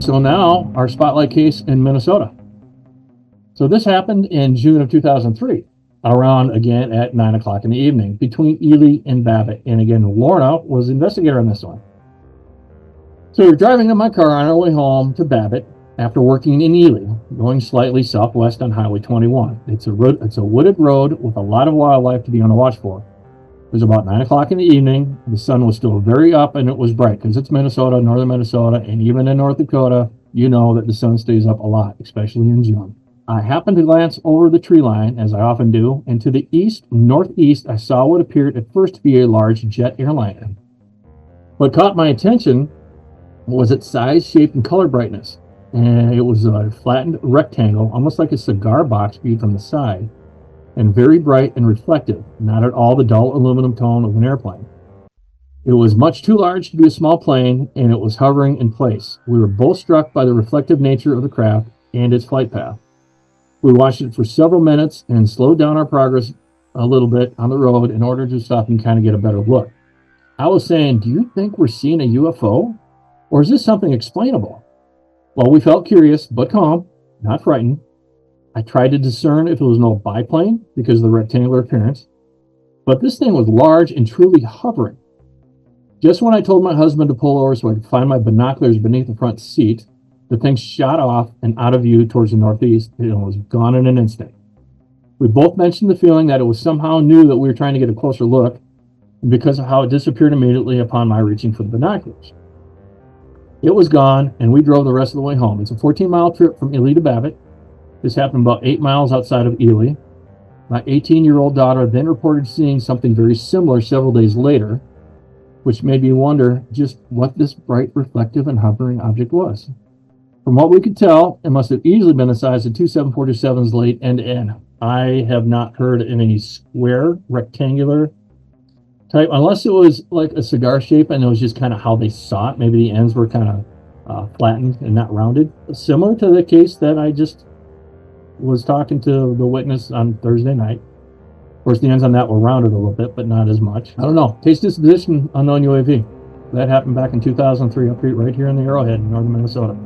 So now our spotlight case in Minnesota. So this happened in June of 2003, around again at 9 o'clock in the evening between Ely and Babbitt. And again, Lorna was the investigator on this one. So we're driving in my car on our way home to Babbitt after working in Ely, going slightly southwest on Highway 21. It's a wooded road with a lot of wildlife to be on the watch for. It was about 9 o'clock in the evening. The sun was still very up and it was bright because it's Minnesota, northern Minnesota, and even in North Dakota, you know that the sun stays up a lot, especially in June. I happened to glance over the tree line, as I often do, and to the northeast, I saw what appeared at first to be a large jet airliner. What caught my attention was its size, shape, and color brightness. And it was a flattened rectangle, almost like a cigar box viewed from the side, and very bright and reflective, not at all the dull aluminum tone of an airplane. It was much too large to be a small plane, and it was hovering in place. We were both struck by the reflective nature of the craft and its flight path. We watched it for several minutes and slowed down our progress a little bit on the road in order to stop and kind of get a better look. I was saying, do you think we're seeing a UFO? Or is this something explainable? Well, we felt curious, but calm, not frightened. I tried to discern if it was no biplane because of the rectangular appearance, but this thing was large and truly hovering. Just when I told my husband to pull over so I could find my binoculars beneath the front seat, the thing shot off and out of view towards the northeast, and it was gone in an instant. We both mentioned the feeling that it was somehow knew that we were trying to get a closer look because of how it disappeared immediately upon my reaching for the binoculars. It was gone, and we drove the rest of the way home. It's a 14-mile trip from Ely to Babbitt. This happened about 8 miles outside of Ely. My 18-year-old daughter then reported seeing something very similar several days later, which made me wonder just what this bright, reflective, and hovering object was. From what we could tell, it must have easily been the size of two 747s laid end-to-end. I have not heard of any square, rectangular type, unless it was like a cigar shape and it was just kind of how they saw it. Maybe the ends were kind of flattened and not rounded. Similar to the case that I just was talking to the witness on Thursday night. Of course, the ends on that were rounded a little bit, but not as much. I don't know. Taste disposition, unknown UAV. That happened back in 2003 up right here in the Arrowhead in northern Minnesota.